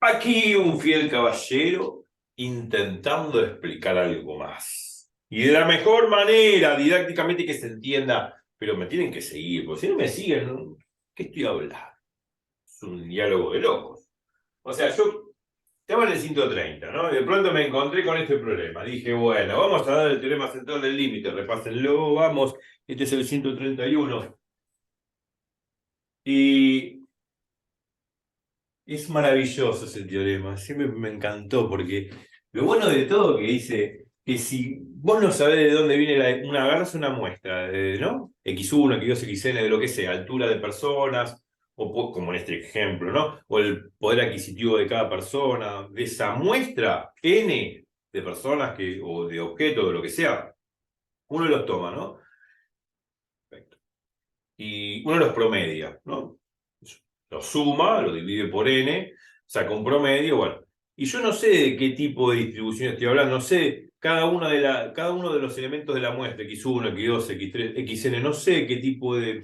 Aquí un fiel caballero intentando explicar algo más. Y de la mejor manera, didácticamente que se entienda, pero me tienen que seguir, porque si no me siguen, ¿qué estoy hablando? Es un diálogo de locos. O sea, yo estaba en el 130, ¿no? Y de pronto me encontré con este problema. Dije, bueno, vamos a dar el teorema central del límite, repásenlo, vamos, este es el 131. Y es maravilloso ese teorema, siempre me encantó, porque lo bueno de todo que dice que si vos no sabés de dónde viene agarras una muestra, ¿no? X1, X2, XN, de lo que sea, altura de personas, como en este ejemplo, ¿no? O el poder adquisitivo de cada persona, de esa muestra, N de personas o de objetos, de lo que sea, uno los toma, ¿no? Perfecto. Y uno los promedia, ¿no? Lo suma, lo divide por n, saca un promedio, bueno. Y yo no sé de qué tipo de distribución estoy hablando, no sé cada uno de los elementos de la muestra, x1, x2, x3, xn, no sé qué tipo de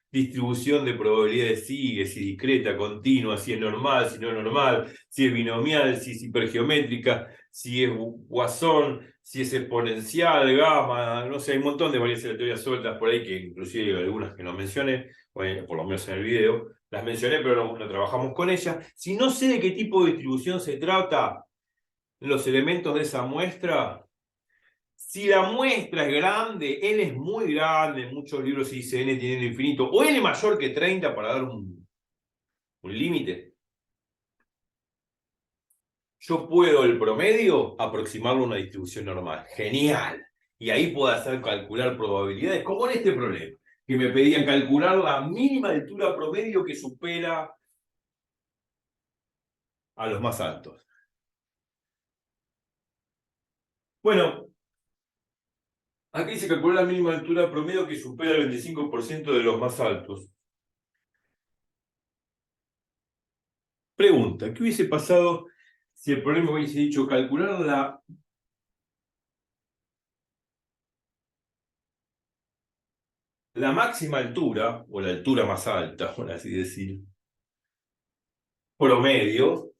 distribución de probabilidades sigue, si discreta, continua, si es normal, si no es normal, si es binomial, si es hipergeométrica, si es Poisson, si es exponencial, gamma, no sé, hay un montón de variables de teorías sueltas por ahí, que inclusive hay algunas que no mencioné, bueno, por lo menos en el video, las mencioné, pero no trabajamos con ellas. Si no sé de qué tipo de distribución se trata, los elementos de esa muestra, si la muestra es grande, n es muy grande, en muchos libros se dice n teniendo infinito, o n mayor que 30 para dar un límite, yo puedo el promedio aproximarlo a una distribución normal. Genial. Y ahí puedo hacer calcular probabilidades, como en este problema, que me pedían calcular la mínima altura promedio que supera a los más altos. Bueno, aquí se calculó la mínima altura promedio que supera el 25% de los más altos. Pregunta, ¿qué hubiese pasado si el problema hubiese dicho calcular la máxima altura, o la altura más alta, por así decir, promedio,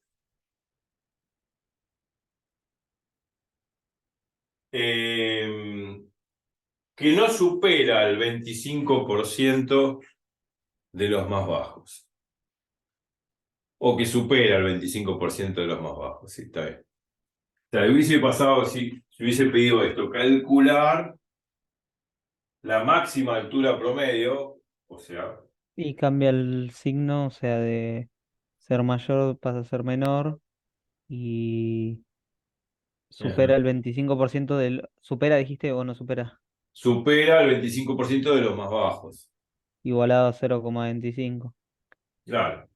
eh, que no supera el 25% de los más bajos? O que supera el 25% de los más bajos, sí, está bien. O sea, hubiese pasado si hubiese pedido esto, calcular la máxima altura promedio, o sea, Y cambia el signo, o sea, de ser mayor pasa a ser menor y supera ajá, el 25% del... ¿Supera, dijiste, o no supera? supera el 25% de los más bajos. Igualado a 0,25. Claro,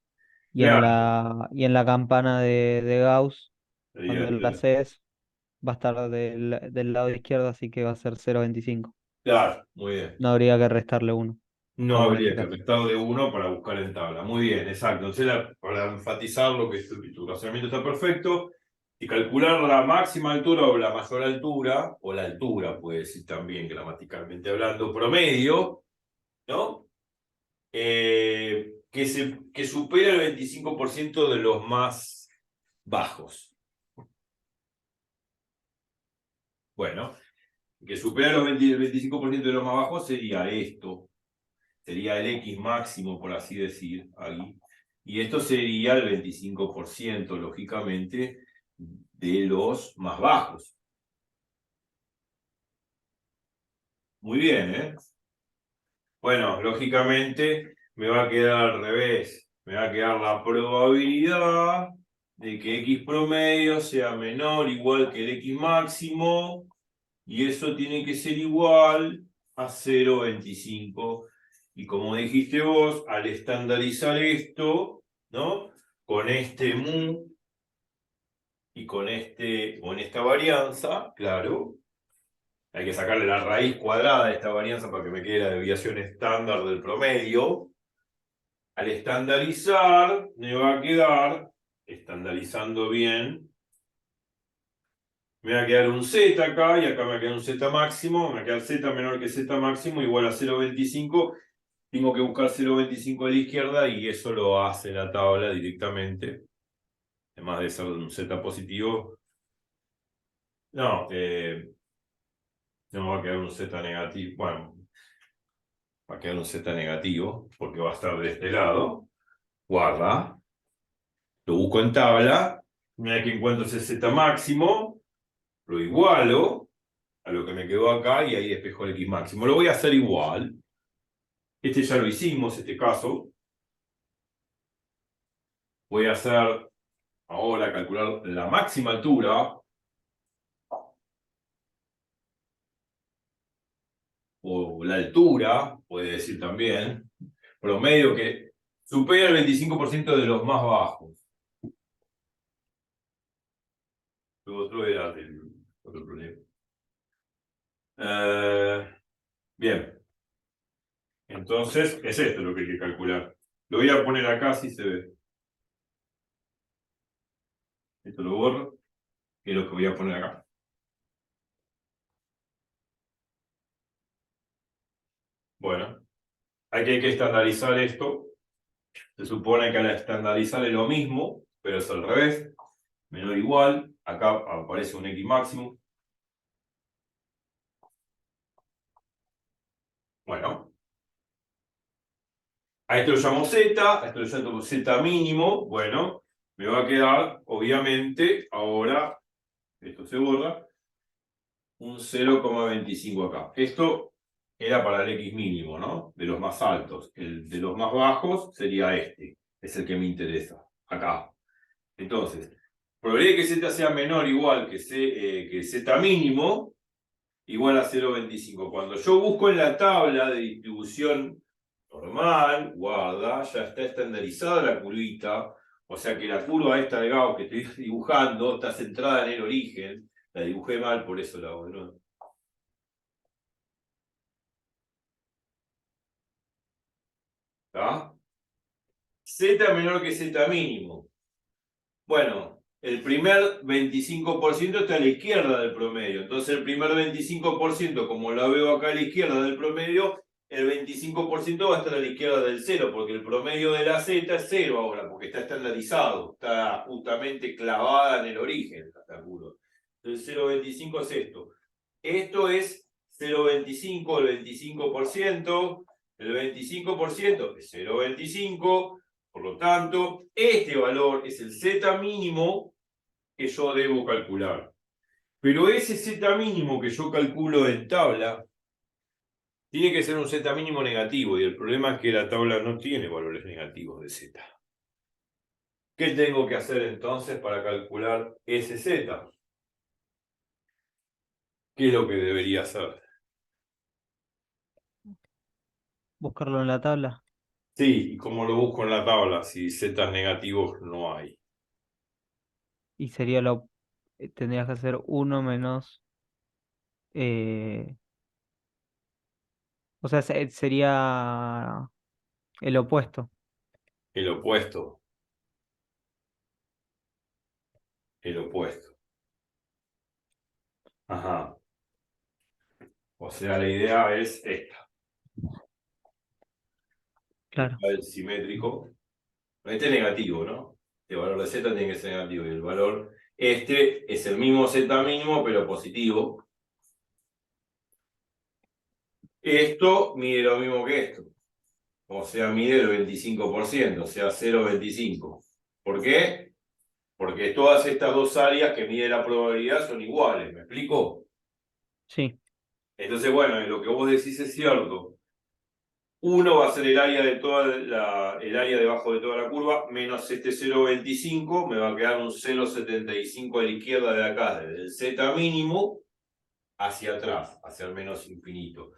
Y en claro. la campana de Gauss, Sería cuando la haces, va a estar del lado izquierdo, así que va a ser 0,25. claro, muy bien. No habría que restarle uno, No como en este habría que caso. restarle uno para buscar en tabla. Muy bien, exacto. Entonces, para enfatizar lo que tu razonamiento está perfecto, y calcular la máxima altura o la mayor altura, o la altura, puede decir también gramaticalmente hablando, promedio, ¿no? Que supera el 25% de los más bajos. Bueno, que supera el 25% de los más bajos sería esto. Sería el X máximo, por así decir, ahí. Y esto sería el 25%, lógicamente, de los más bajos. Muy bien, ¿eh? Bueno, lógicamente me va a quedar al revés. Me va a quedar la probabilidad de que X promedio sea menor o igual que el X máximo, y eso tiene que ser igual a 0,25. Y como dijiste vos, al estandarizar esto, ¿no? Con este mu y con esta varianza, claro, hay que sacarle la raíz cuadrada de esta varianza para que me quede la desviación estándar del promedio. Al estandarizar, me va a quedar, estandarizando bien, me va a quedar un z acá, y acá me va a quedar un z máximo, me va a quedar z menor que z máximo igual a 0,25. Tengo que buscar 0,25 a la izquierda y eso lo hace la tabla directamente. además de ser un Z positivo, no, no va a quedar un Z negativo, bueno, va a quedar un Z negativo, porque va a estar de este lado, guarda, lo busco en tabla, mira que encuentro ese Z máximo, lo igualo a lo que me quedó acá y ahí despejo el X máximo. Lo voy a hacer igual. Este ya lo hicimos, este caso. Voy a hacer ahora calcular la máxima altura o la altura, puede decir también, promedio que supera el 25% de los más bajos. Lo otro era el otro problema. Bien, entonces es esto lo que hay que calcular. Lo voy a poner acá si se ve. Esto lo borro, que es lo que voy a poner acá. Bueno, hay que estandarizar esto. Se supone que al estandarizar es lo mismo, pero es al revés. Menor o igual. Acá aparece un X máximo. Bueno, a esto lo llamo Z, a esto lo llamo Z mínimo. Bueno, me va a quedar, obviamente, ahora, esto se borra, un 0,25 acá. Esto era para el X mínimo, ¿no? De los más altos. El de los más bajos sería este. Es el que me interesa. Acá. Entonces, probabilidad de que Z sea menor o igual que Z mínimo, igual a 0,25. Cuando yo busco en la tabla de distribución normal, guarda, ya está estandarizada la curvita, o sea que la curva esta de Gauss que estoy dibujando está centrada en el origen. La dibujé mal, por eso la hago de nuevo. ¿Está? Z menor que Z mínimo. Bueno, el primer 25% está a la izquierda del promedio. Entonces el primer 25%, como lo veo acá a la izquierda del promedio, el 25% va a estar a la izquierda del cero, porque el promedio de la Z es cero ahora, porque está estandarizado, está justamente clavada en el origen, calculo. Entonces 0,25 es esto. Esto es 0,25, el 25%, el 25% es 0,25. Por lo tanto, este valor es el Z mínimo que yo debo calcular. Pero ese Z mínimo que yo calculo en tabla tiene que ser un Z mínimo negativo y el problema es que la tabla no tiene valores negativos de Z. ¿Qué tengo que hacer entonces para calcular ese Z? ¿Qué es lo que debería hacer? Buscarlo en la tabla. Sí, ¿y cómo lo busco en la tabla si Z negativos no hay? Y sería tendrías que hacer uno menos. eh, o sea, sería el opuesto. El opuesto, el opuesto. Ajá. O sea, la idea es esta. Claro. El simétrico. Este es negativo, ¿no? El valor de Z tiene que ser negativo. Y el valor, este es el mismo Z mínimo, pero positivo. Esto mide lo mismo que esto. O sea, mide el 25%, o sea, 0,25. ¿Por qué? Porque todas estas dos áreas que mide la probabilidad son iguales. ¿Me explico? Sí, Entonces, bueno, lo que vos decís es cierto. Uno va a ser el área de el área debajo de toda la curva, menos este 0,25, me va a quedar un 0,75 a la izquierda de acá, desde el Z mínimo hacia atrás, hacia el menos infinito.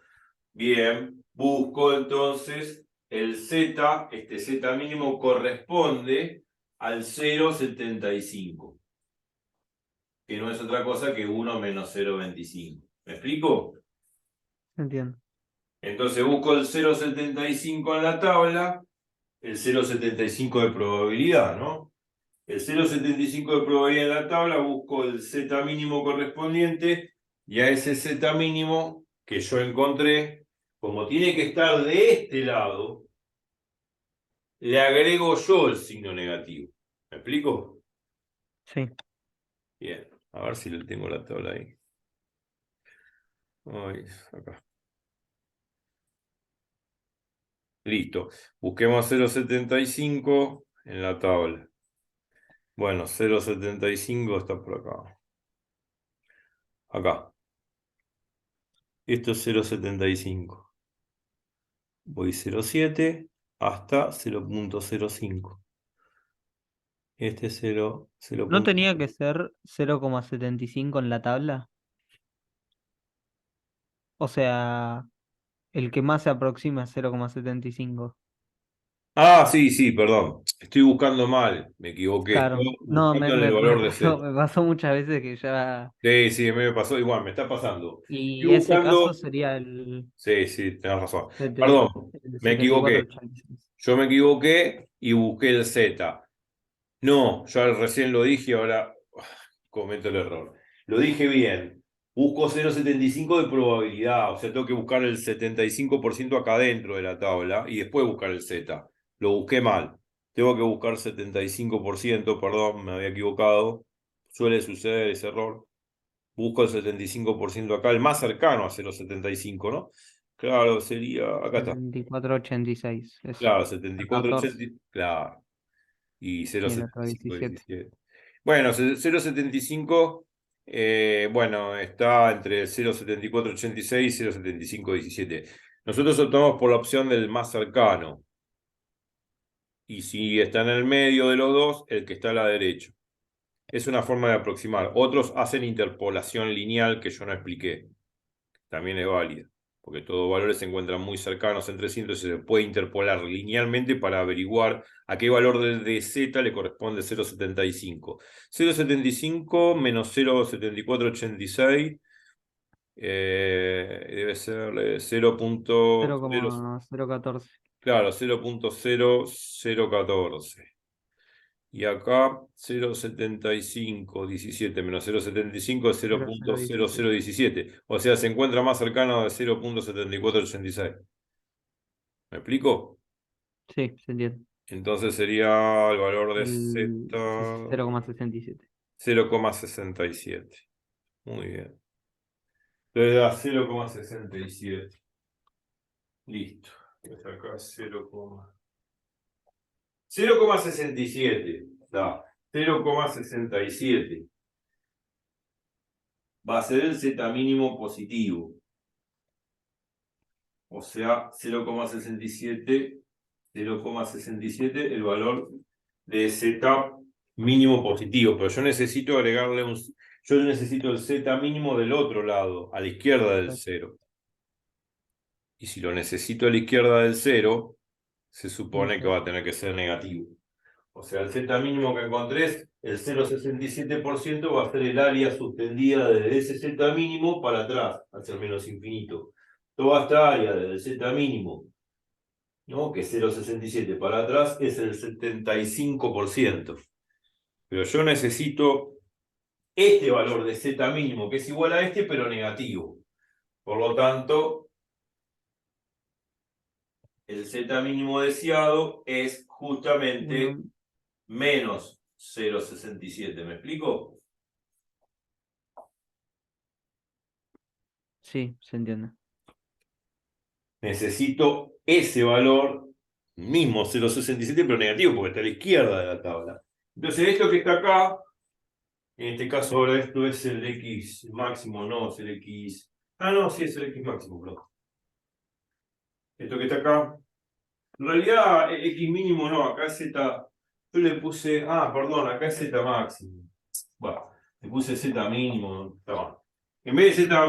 Bien, busco entonces el Z, este Z mínimo corresponde al 0,75, que no es otra cosa que 1 menos 0,25. ¿Me explico? entiendo. Entonces busco el 0,75 en la tabla, el 0,75 de probabilidad, ¿no? El 0,75 de probabilidad en la tabla, busco el Z mínimo correspondiente y a ese Z mínimo que yo encontré, como tiene que estar de este lado, le agrego yo el signo negativo. ¿Me explico? Sí. Bien, a ver si le tengo la tabla ahí. Ay, acá. Listo. Busquemos 0,75 en la tabla. Bueno, 0,75 está por acá. Acá. Esto es 0,75. Voy 0,7 hasta 0,05. Este es 0, ¿No 0. tenía que ser 0,75 en la tabla? O sea, el que más se aproxima es 0,75. Ah, sí, sí, perdón. Estoy buscando mal. Me equivoqué. Estoy Claro. No, buscando en el me valor de pasó, Z. me pasó muchas veces que ya... Sí, sí, a mí me pasó igual, me está pasando. Estoy Y ese caso buscando. sería el, Sí, sí, tenés razón. seten- Perdón, el me equivoqué. 7486. Yo me equivoqué y busqué el Z. No, ya recién lo dije, ahora cometo el error. Lo dije bien. Busco 0,75 de probabilidad, o sea, tengo que buscar el 75% acá dentro de la tabla y después buscar el Z. Lo busqué mal. Tengo que buscar 75%, perdón, me había equivocado. Suele suceder ese error. Busco el 75% acá, el más cercano a 0,75, ¿no? Claro, sería, acá está. 7486. Eso. Claro, El 74,80, 14. claro. Y Sí, el otro 17. 0,7517. Bueno, 0,75, bueno, está entre 0,7486 y 0,7517. Nosotros optamos por la opción del más cercano. Y si está en el medio de los dos, el que está a la derecha. Es una forma de aproximar. Otros hacen interpolación lineal que yo no expliqué. También es válida, porque todos valores se encuentran muy cercanos entre sí, entonces se puede interpolar linealmente para averiguar a qué valor de z le corresponde 0,75. 0,75 menos 0,7486 debe ser 0,0, 0,014. claro, 0,0014. Y acá 0,7517 menos 0,75 es 0017. 0,0017. O sea, se encuentra más cercano de 0,7486. ¿Me explico? Sí, se entiende. Entonces sería el valor de Z El 0,67. 0,67. Muy bien. Entonces da 0,67. Listo. Pues acá 0,67. Da 0,67. Va a ser el Z mínimo positivo. O sea, 0,67 el valor de Z mínimo positivo. Pero yo necesito agregarle yo necesito el Z mínimo del otro lado, a la izquierda del Exacto. cero. Y si lo necesito a la izquierda del cero, se supone que va a tener que ser negativo. O sea, el Z mínimo que encontré es el 0,67% va a ser el área subtendida desde ese Z mínimo para atrás, hacia el menos infinito. Toda esta área desde el Z mínimo, ¿no? Que es 0,67 para atrás, es el 75%. Pero yo necesito este valor de Z mínimo, que es igual a este, pero negativo. Por lo tanto, el Z mínimo deseado es justamente Uno, menos 0,67. ¿Me explico? sí, se entiende. Necesito ese valor, mismo 0,67, pero negativo, porque está a la izquierda de la tabla. Entonces, esto que está acá, en este caso ahora esto es el X máximo, no, es el X... Ah, no, sí, es el X máximo, perdón. Esto que está acá, en realidad X mínimo no, acá es Z, yo le puse, perdón, acá es Z máximo. Bueno, le puse Z mínimo, está mal. En vez de Z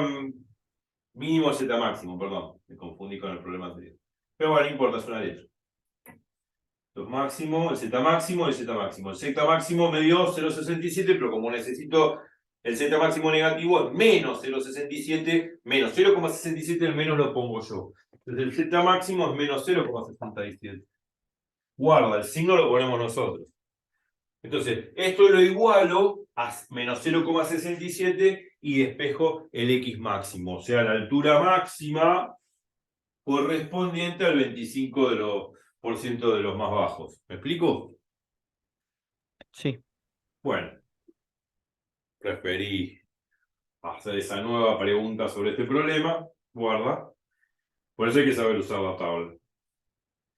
mínimo, Z máximo, perdón, me confundí con el problema anterior. Pero bueno, no importa, es una letra. Los máximo, el Z máximo y el Z máximo. El Z máximo me dio 0,67, pero como necesito el Z máximo negativo, es menos 0,67, menos 0,67, el menos lo pongo yo. Entonces el Z máximo es menos 0,67. Guarda, el signo lo ponemos nosotros. Entonces, esto lo igualo a menos 0,67 y despejo el X máximo, o sea, la altura máxima correspondiente al 25% de los más bajos. ¿Me explico? Sí. Bueno, referí a hacer esa nueva pregunta sobre este problema, guarda. Por eso hay que saber usar la tabla.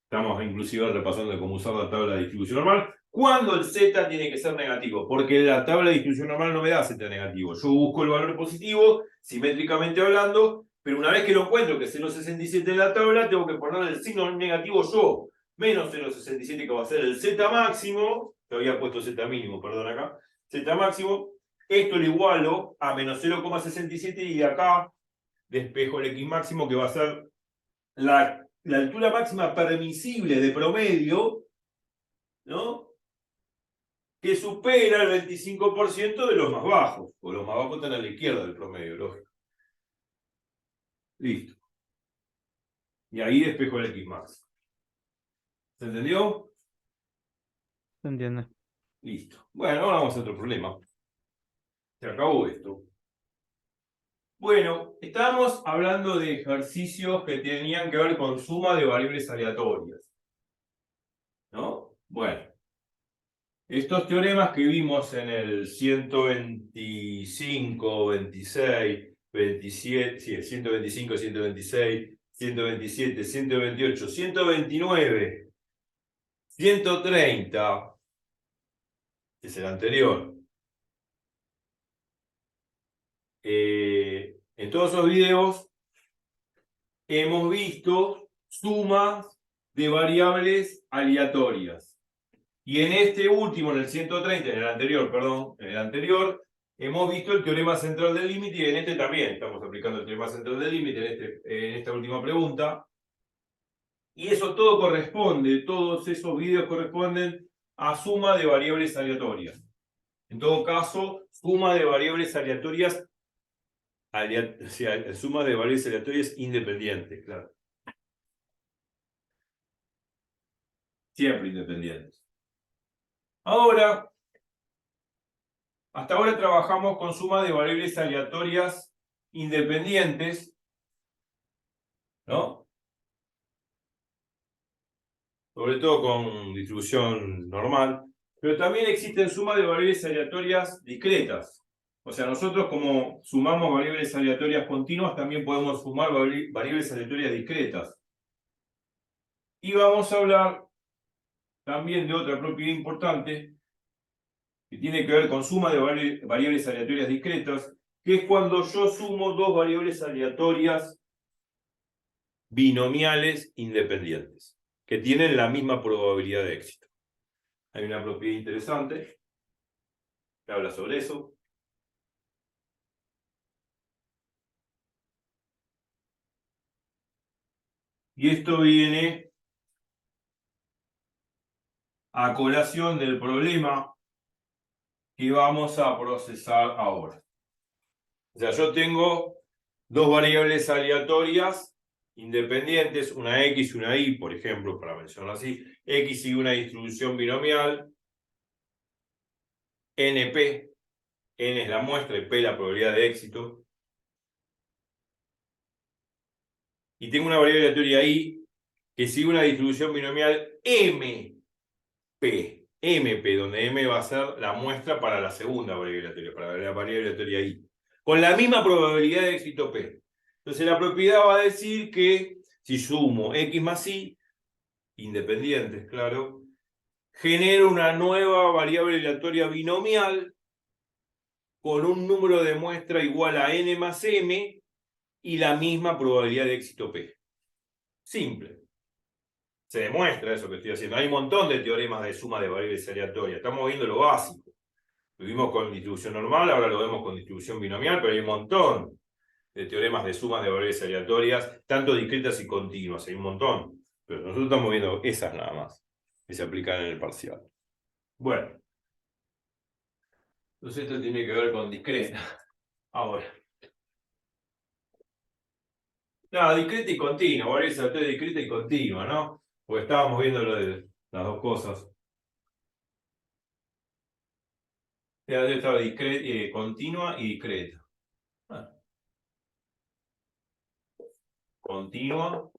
Estamos inclusive repasando cómo usar la tabla de distribución normal. ¿Cuándo el z tiene que ser negativo? Porque la tabla de distribución normal no me da z negativo. Yo busco el valor positivo, simétricamente hablando, pero una vez que lo encuentro, que es 0,67 en la tabla, tengo que poner el signo negativo yo. Menos 0,67 que va a ser el z máximo. Te había puesto z mínimo, perdón acá. Z máximo. Esto lo igualo a menos 0,67 y de acá despejo el x máximo que va a ser la altura máxima permisible de promedio, ¿no? Que supera el 25% de los más bajos, o los más bajos están a la izquierda del promedio, lógico. Listo. Y ahí despejo el x máximo. ¿Se entendió? ¿Se entiende? Listo. Bueno, ahora vamos a otro problema. Se acabó esto. Bueno, estábamos hablando de ejercicios que tenían que ver con suma de variables aleatorias, ¿no? Bueno, estos teoremas que vimos en el 125, 26, 27, sí, el 125, 126, 127, 128, 129, 130, que es el anterior. En todos esos videos hemos visto sumas de variables aleatorias. Y en este último, en el 130, en el anterior, perdón, en el anterior, hemos visto el teorema central del límite y en este también estamos aplicando el teorema central del límite en esta última pregunta. Y eso todo corresponde, todos esos videos corresponden a suma de variables aleatorias. En todo caso, suma de variables aleatorias, o sea, suma de variables aleatorias independientes, claro. Siempre independientes. Ahora, hasta ahora trabajamos con suma de variables aleatorias independientes, ¿no? Sobre todo con distribución normal, pero también existen sumas de variables aleatorias discretas. O sea, nosotros como sumamos variables aleatorias continuas, también podemos sumar variables aleatorias discretas. Y vamos a hablar también de otra propiedad importante, que tiene que ver con suma de variables aleatorias discretas, que es cuando yo sumo dos variables aleatorias binomiales independientes, que tienen la misma probabilidad de éxito. Hay una propiedad interesante que habla sobre eso. Y esto viene a colación del problema que vamos a procesar ahora. O sea, yo tengo dos variables aleatorias independientes, una x y una y, por ejemplo, para mencionarlo así, x y una distribución binomial, NP, N es la muestra y P la probabilidad de éxito. Y tengo una variable aleatoria y que sigue una distribución binomial MP, donde M va a ser la muestra para la segunda variable aleatoria, para la variable aleatoria I, con la misma probabilidad de éxito P. Entonces la propiedad va a decir que si sumo X más Y, independientes, claro, genero una nueva variable aleatoria binomial con un número de muestra igual a N más M y la misma probabilidad de éxito P. Simple. Se demuestra eso que estoy haciendo. Hay un montón de teoremas de suma de variables aleatorias. Estamos viendo lo básico. Lo vimos con distribución normal, ahora lo vemos con distribución binomial, pero hay un montón de teoremas de sumas de variables aleatorias, tanto discretas y continuas. Hay un montón. Pero nosotros estamos viendo esas nada más, que se aplican en el parcial. Bueno. Entonces esto tiene que ver con discreta. Ahora. No, discreta y continua. Variables aleatorias discreta y continua, ¿no? Porque estábamos viendo lo de las dos cosas. Ya estaba continua y discreta. Ah, continua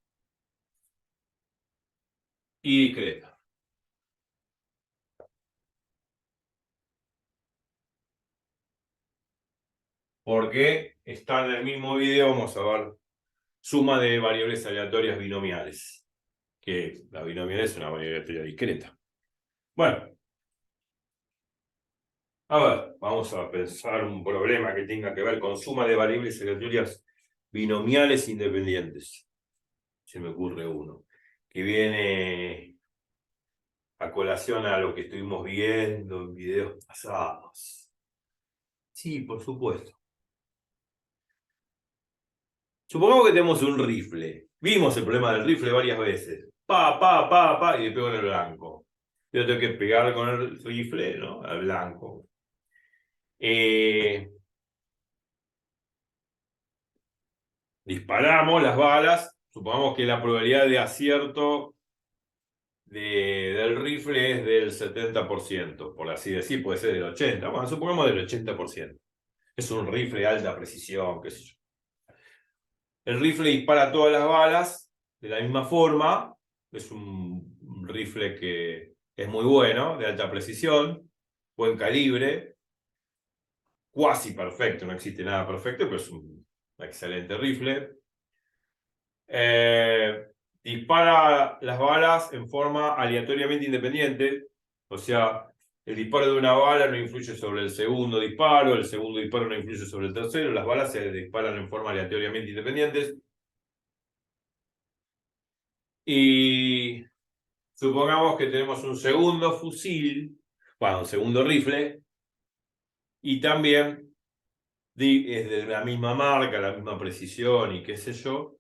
y discreta. porque está en el mismo video, vamos a ver, suma de variables aleatorias binomiales, que la binomial es una variable aleatoria discreta. Bueno, a ver, vamos a pensar un problema que tenga que ver con suma de variables aleatorias binomiales independientes. Se me ocurre uno, que viene a colación a lo que estuvimos viendo en videos pasados. Sí, por supuesto. Supongamos que tenemos un rifle. Vimos el problema del rifle varias veces. Pa, y le pego en el blanco. Yo tengo que pegar con el rifle, ¿no? Al blanco. Disparamos las balas. Supongamos que la probabilidad de acierto del rifle es del 70%, por así decir, puede ser del 80%. Bueno, supongamos del 80%. Es un rifle de alta precisión, qué sé yo. El rifle dispara todas las balas de la misma forma. Es un rifle que es muy bueno, de alta precisión, buen calibre, cuasi perfecto, no existe nada perfecto, pero es un excelente rifle. Dispara las balas en forma aleatoriamente independiente, o sea, el disparo de una bala no influye sobre el segundo disparo, el segundo disparo no influye sobre el tercero, las balas se disparan en forma aleatoriamente independientes. Y supongamos que tenemos un segundo fusil, bueno, un segundo rifle, y también es de la misma marca, la misma precisión y qué sé yo,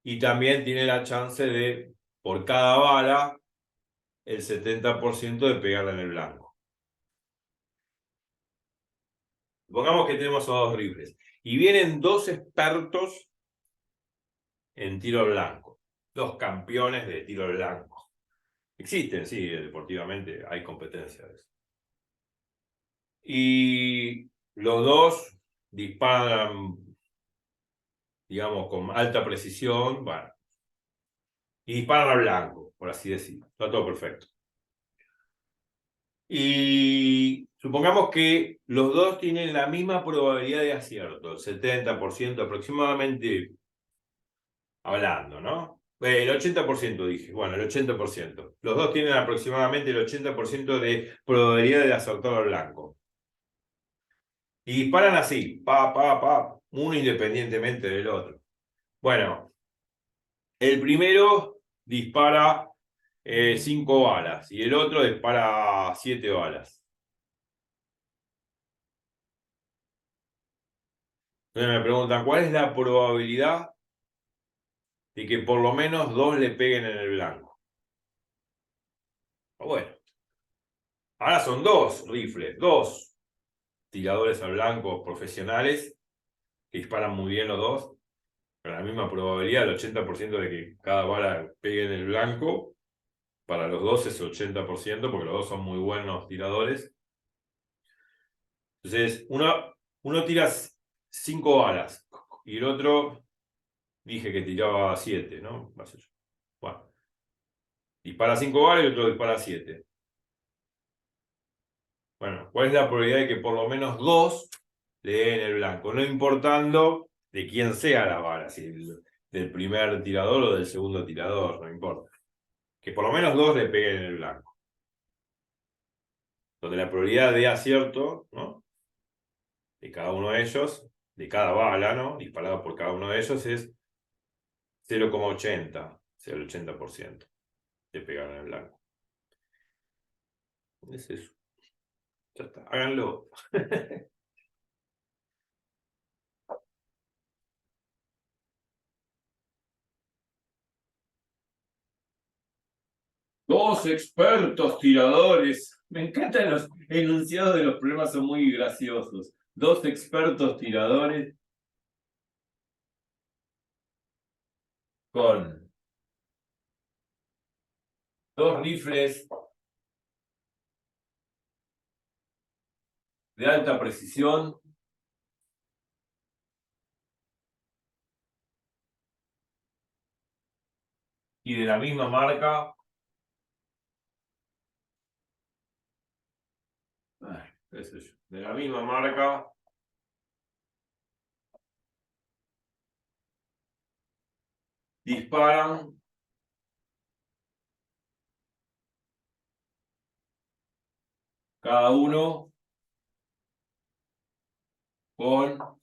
y también tiene la chance de, por cada bala, el 70% de pegarla en el blanco. Supongamos que tenemos esos dos rifles, y vienen dos expertos en tiro al blanco, dos campeones de tiro al blanco. Existen, sí, deportivamente hay competencia de eso. Y los dos disparan, digamos, con alta precisión, bueno, y disparan al blanco, por así decirlo. Está todo perfecto. Y supongamos que los dos tienen la misma probabilidad de acierto, el 70% aproximadamente, hablando, ¿no? El 80% dije, bueno, el 80%. Los dos tienen aproximadamente el 80% de probabilidad de acertar al blanco. Y disparan así, uno independientemente del otro. Bueno, el primero dispara 5 balas y el otro dispara 7 balas. Entonces me preguntan, ¿cuál es la probabilidad de que por lo menos dos le peguen en el blanco? Bueno, ahora son dos rifles, dos tiradores al blanco profesionales que disparan muy bien los dos, con la misma probabilidad, el 80% de que cada bala pegue en el blanco. Para los dos es 80%, porque los dos son muy buenos tiradores. Entonces, uno tira 5 balas y el otro dije que tiraba 7, ¿no? Bueno, dispara 5 balas y el otro dispara 7. Bueno, ¿cuál es la probabilidad de que por lo menos dos le den el blanco? No importando de quién sea la bala, si del primer tirador o del segundo tirador, no importa. Que por lo menos dos le peguen en el blanco. Donde la probabilidad de acierto, ¿no?, de cada uno de ellos, de cada bala, ¿no?, disparada por cada uno de ellos, es 0,80, o sea, el 80% de pegar en el blanco. Es eso. Ya está, háganlo. Dos expertos tiradores. Me encantan los enunciados de los problemas, son muy graciosos. Dos expertos tiradores con dos rifles de alta precisión y de la misma marca. Qué sé yo, de la misma marca disparan cada uno con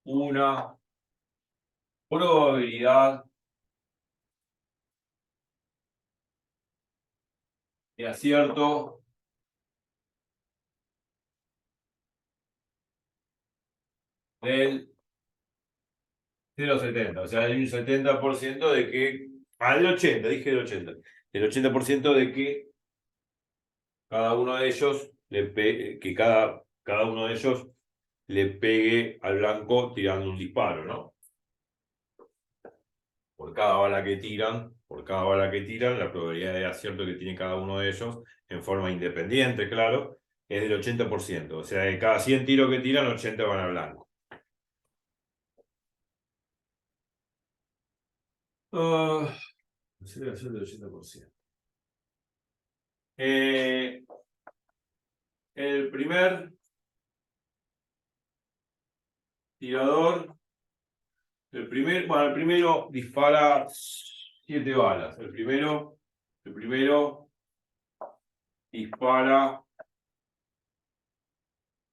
una probabilidad de acierto del 0,70. O sea, hay un 70% de que. Del 80, dije del 80. El 80% de que cada uno de ellos cada uno de ellos le pegue al blanco tirando un disparo, ¿no? Por cada bala que tiran, la probabilidad de acierto que tiene cada uno de ellos, en forma independiente, claro, es del 80%. O sea, de cada 100 tiros que tiran, 80 van al blanco. Sería del 80%. El primer tirador, el primero dispara 7 balas. El primero dispara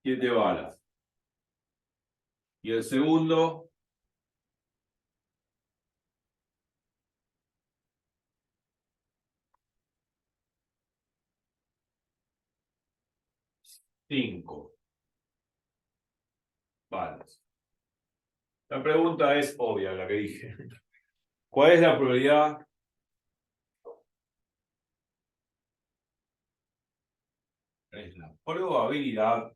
7 balas. Y el segundo 5 balas. La pregunta es obvia, la que dije. ¿Cuál es la probabilidad? Es la probabilidad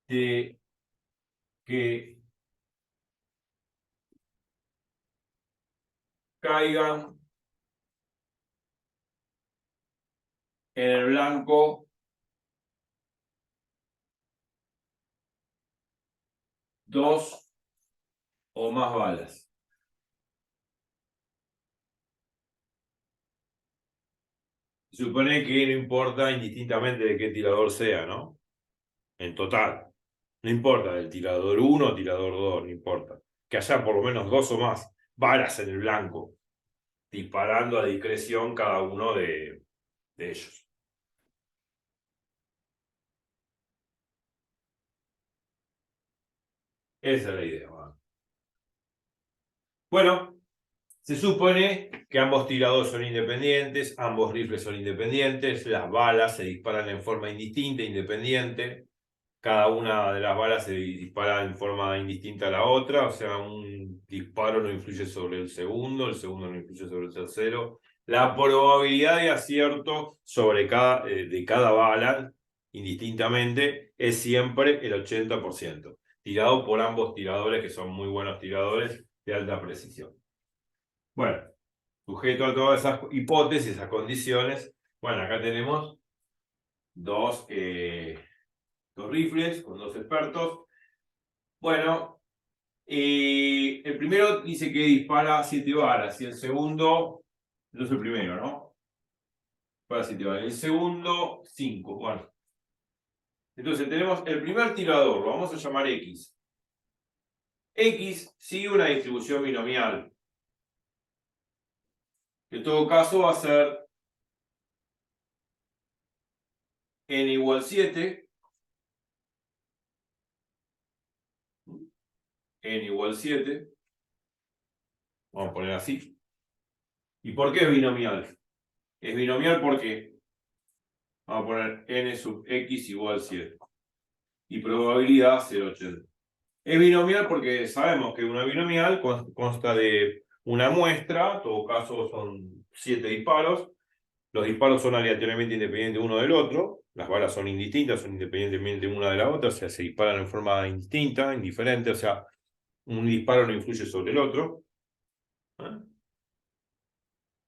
de que caigan en el blanco 2 o más balas. Se supone que no importa indistintamente de qué tirador sea, ¿no? En total. No importa, del tirador 1 o tirador 2, no importa. Que haya por lo menos 2 o más balas en el blanco, disparando a discreción cada uno de ellos. Esa es la idea. Bueno, se supone que ambos tiradores son independientes, ambos rifles son independientes, las balas se disparan en forma indistinta, independiente. Cada una de las balas se dispara en forma indistinta a la otra, o sea, un disparo no influye sobre el segundo no influye sobre el tercero. La probabilidad de acierto de cada bala, indistintamente, es siempre el 80%, tirado por ambos tiradores, que son muy buenos tiradores de alta precisión. Bueno, sujeto a todas esas hipótesis, esas condiciones, bueno, acá tenemos dos rifles con dos expertos. Bueno, el primero dice que dispara 7 balas y el segundo, no es el primero, ¿no? Dispara 7 balas. El segundo, 5. Bueno, entonces tenemos el primer tirador, lo vamos a llamar X. X sigue una distribución binomial. En todo caso va a ser n igual 7. N igual 7. Vamos a poner así. ¿Y por qué es binomial? Es binomial porque vamos a poner n sub x igual 7. Y probabilidad 0,80. Es binomial porque sabemos que una binomial consta de una muestra, en todo caso son 7 disparos. Los disparos son aleatoriamente independientes uno del otro. Las balas son indistintas, son independientemente una de la otra, o sea, se disparan en forma indistinta, indiferente, o sea, un disparo no influye sobre el otro.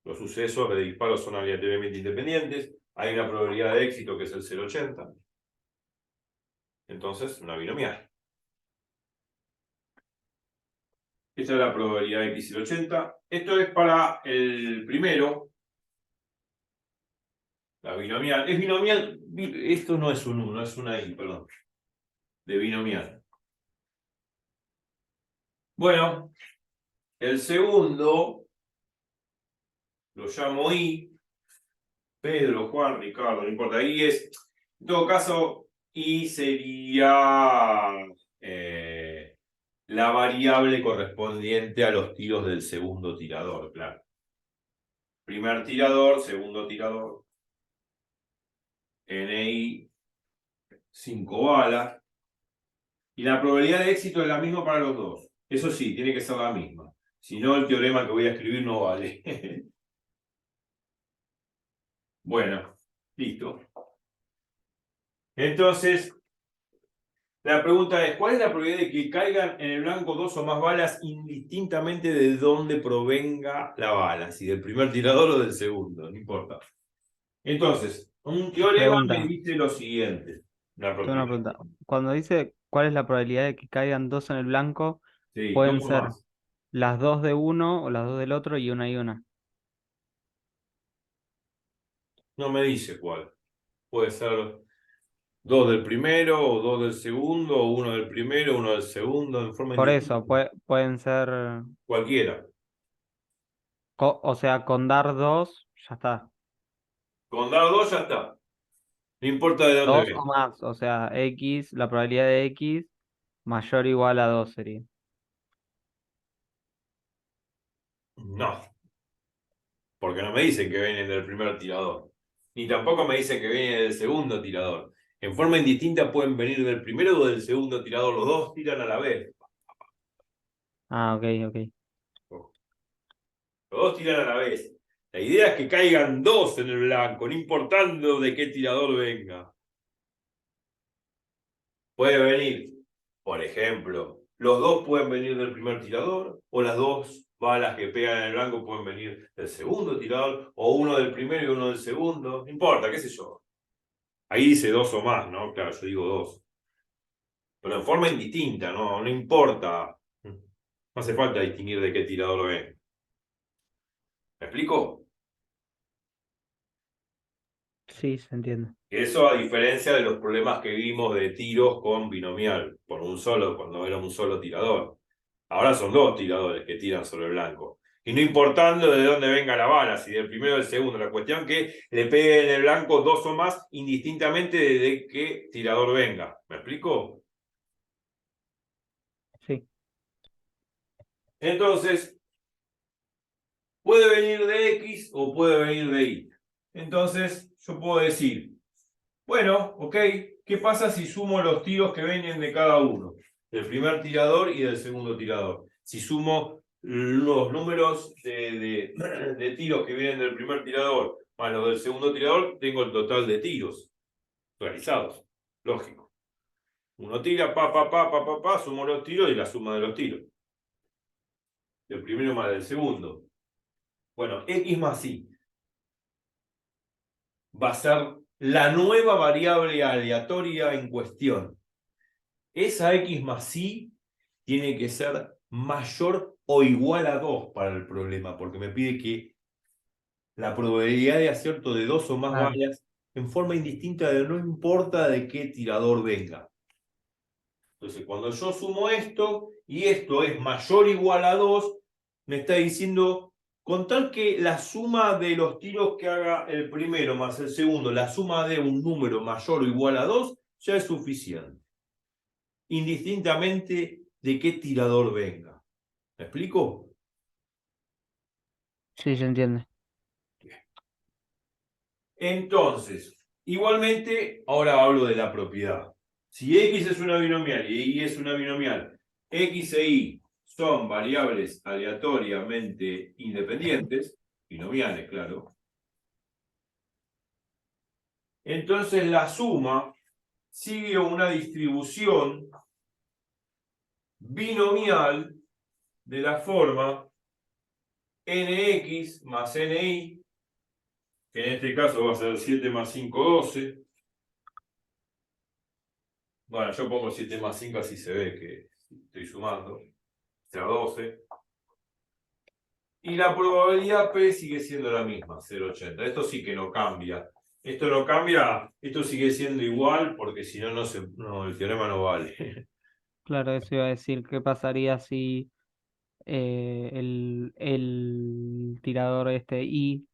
Los sucesos de disparos son aleatoriamente independientes. Hay una probabilidad de éxito que es el 0,80. Entonces, una binomial. Esta es la probabilidad de x y el 80. Esto es para el primero. La binomial. Es binomial. Esto no es un 1, es una i, perdón. De binomial. Bueno, el segundo lo llamo I, Pedro, Juan, Ricardo, no importa, I es, en todo caso, I sería la variable correspondiente a los tiros del segundo tirador, claro. Primer tirador, segundo tirador, NI 5 balas. Y la probabilidad de éxito es la misma para los dos. Eso sí, tiene que ser la misma. Si no, el teorema que voy a escribir no vale. Bueno, listo. Entonces, la pregunta es, ¿cuál es la probabilidad de que caigan en el blanco dos o más balas indistintamente de dónde provenga la bala? Si del primer tirador o del segundo, no importa. Entonces, un teorema me Pregunta, dice lo siguiente. Una tengo una aproximación. pregunta. Cuando dice cuál es la probabilidad de que caigan dos en el blanco, Sí, dos pueden o ser más. las dos de uno o las dos del otro y una y una. No me dice cuál. Puede ser dos del primero, o dos del segundo, o uno del primero, uno del segundo, en forma Por eso, indistinta. pueden ser, Cualquiera. o sea, con dar dos, ya está. Con dar dos ya está. No importa de dónde Dos o ven. más, o sea, X, la probabilidad de X mayor o igual a 2 sería. No, porque no me dicen que vienen del primer tirador. Ni tampoco me dicen que vienen del segundo tirador. En forma indistinta pueden venir del primero o del segundo tirador. Los dos tiran a la vez. Ah, ok, ok. Los dos tiran a la vez. La idea es que caigan dos en el blanco, no importando de qué tirador venga. Puede venir, por ejemplo, los dos pueden venir del primer tirador, o las dos balas que pegan en el blanco pueden venir del segundo tirador, o uno del primero y uno del segundo. No importa, qué sé yo. Ahí dice dos o más, ¿no? Claro, yo digo dos. Pero en forma indistinta, ¿no? No importa. No hace falta distinguir de qué tirador ven. ¿Me explico? Sí, se entiende. Eso a diferencia de los problemas que vimos de tiros con binomial, por un solo, cuando era un solo tirador. Ahora son dos tiradores que tiran sobre el blanco. Y no importando de dónde venga la bala, si del primero o del segundo, la cuestión que le pegue en el blanco dos o más, indistintamente de qué tirador venga. ¿Me explico? Sí, Entonces, puede venir de X o puede venir de Y. Entonces, yo puedo decir, bueno, ok, ¿qué pasa si sumo los tiros que vienen de cada uno? Del primer tirador y del segundo tirador. Si sumo los números de tiros que vienen del primer tirador más los del segundo tirador, tengo el total de tiros realizados. Lógico. Uno tira, sumo los tiros y la suma de los tiros. Del primero más del segundo. Bueno, X más Y va a ser la nueva variable aleatoria en cuestión. Esa X más Y tiene que ser mayor o igual a 2 para el problema, porque me pide que la probabilidad de acierto de dos o más claro. balas en forma indistinta de no importa de qué tirador venga. Entonces, cuando yo sumo esto y esto es mayor o igual a 2, me está diciendo, con tal que la suma de los tiros que haga el primero más el segundo, la suma de un número mayor o igual a 2, ya es suficiente. Indistintamente de qué tirador venga. ¿Me explico? Sí, se entiende. Entonces, igualmente, ahora hablo de la propiedad. Si X es una binomial y Y es una binomial, X e Y son variables aleatoriamente independientes, binomiales, claro. Entonces la suma sigue una distribución binomial de la forma nx más ni, que en este caso va a ser 7 más 5, 12. Bueno, yo pongo 7 más 5 así se ve que estoy sumando. O sea, 12. Y la probabilidad P sigue siendo la misma, 0,80. Esto sí que no cambia. Esto no cambia, esto sigue siendo igual porque si no, no, el teorema no vale. Claro, eso iba a decir. ¿Qué pasaría si el tirador este I,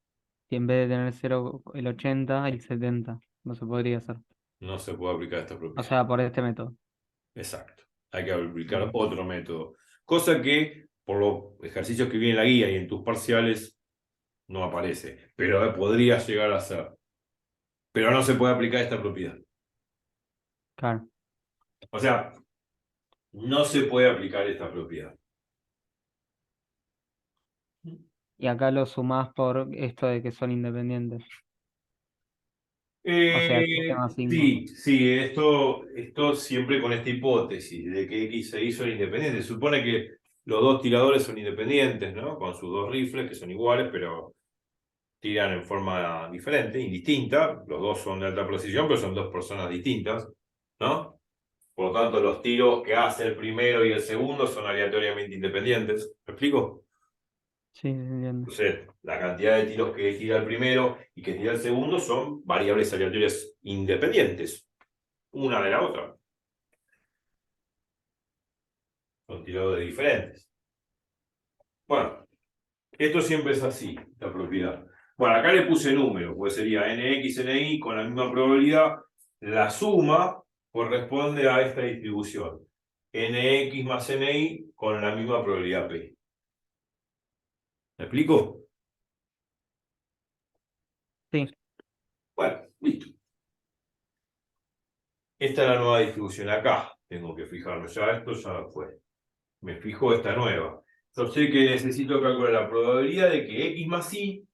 si en vez de tener 0 el 80 el 70. No se podría hacer. No se puede aplicar esta O propiedad. sea, por este método. Exacto. Hay que aplicar Bien. otro método. Cosa que por los ejercicios que viene en la guía y en tus parciales no aparece. Pero podría llegar a ser. Pero no se puede aplicar esta propiedad. Claro. O sea, no se puede aplicar esta propiedad. Y acá lo sumás por esto de que son independientes. O sea, el sistema 5. Sí, sí, esto siempre con esta hipótesis de que X e Y son independientes. Supone que los dos tiradores son independientes, ¿no? Con sus dos rifles que son iguales, pero tiran en forma diferente, indistinta. Los dos son de alta precisión, pero son dos personas distintas, ¿no? Por lo tanto, los tiros que hace el primero y el segundo son aleatoriamente independientes. ¿Me explico? Sí, se entiende. Entonces, la cantidad de tiros que tira el primero y que tira el segundo son variables aleatorias independientes, una de la otra. Son tiradores diferentes. Bueno, esto siempre es así, la propiedad. Bueno, acá le puse número, pues sería nx, ni con la misma probabilidad. La suma corresponde a esta distribución. Nx más ni con la misma probabilidad p. ¿Me explico? Sí, Bueno, listo. Esta es la nueva distribución. Acá tengo que fijarme. Ya esto ya fue. Me fijo esta nueva. Yo sé que necesito calcular la probabilidad de que x más y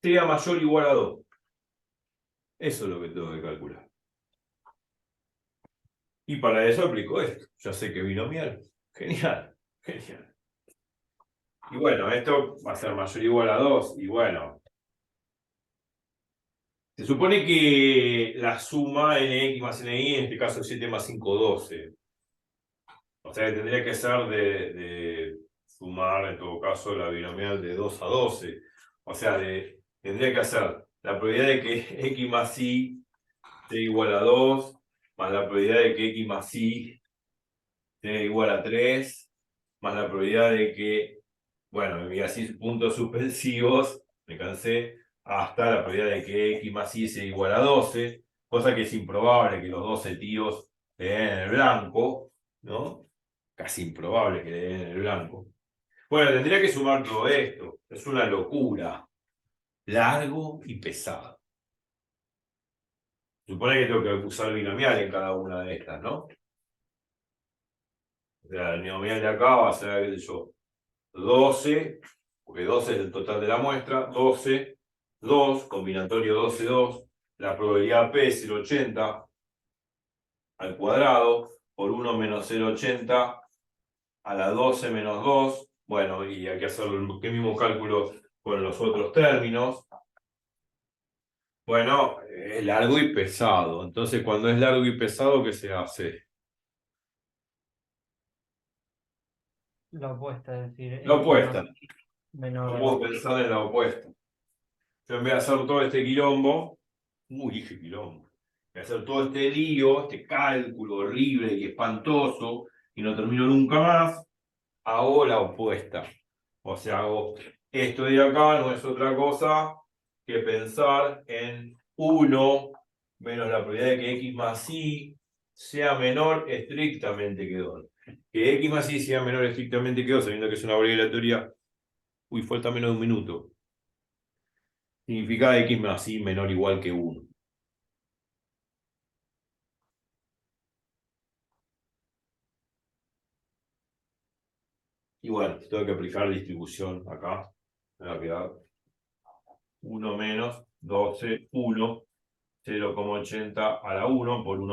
sea mayor o igual a 2. Eso es lo que tengo que calcular. Y para eso aplico esto. Ya sé que binomial. Genial, genial. Y bueno, esto va a ser mayor o igual a 2. Y bueno, se supone que la suma nx más ni, en este caso 7 más 5, 12. O sea que tendría que ser de sumar, en todo caso, la binomial de 2 a 12. O sea, tendría que hacer la probabilidad de que x más y sea igual a 2, más la probabilidad de que x más y sea igual a 3, más la probabilidad de que, bueno, y así puntos suspensivos, me cansé, hasta la probabilidad de que x más y sea igual a 12, cosa que es improbable que los 12 tiros le den en el blanco, ¿no? Casi improbable que le den en el blanco. Bueno, tendría que sumar todo esto. Es una locura. Largo y pesado. Supone que tengo que usar binomial en cada una de estas, ¿no? O sea, el binomial de acá va a ser, qué sé yo, 12, porque 12 es el total de la muestra, 12, 2, combinatorio 12, 2, la probabilidad P es el 80 al cuadrado, por 1 menos 0,80 a la 12 menos 2, bueno, y hay que hacer el mismo cálculo con los otros términos. Bueno, es largo y pesado. Entonces, cuando es largo y pesado, ¿qué se hace? la opuesta, es decir, La x más opuesta. menor No a puedo 2. pensar en la opuesta. Yo en vez de hacer todo este quilombo, dije quilombo, voy a hacer todo este lío, este cálculo horrible y espantoso, y no termino nunca más, hago la opuesta. O sea, hago esto de acá, no es otra cosa que pensar en 1 menos la probabilidad de que x más y sea menor estrictamente que 2. Que x más y sea menor estrictamente que 2, sabiendo que es una variable aleatoria, falta menos de un minuto. Significa x más y menor o igual que 1. Y bueno, tengo que aplicar distribución acá. Me va a quedar 1 menos 12, 1, 0,80 a la 1 por 1.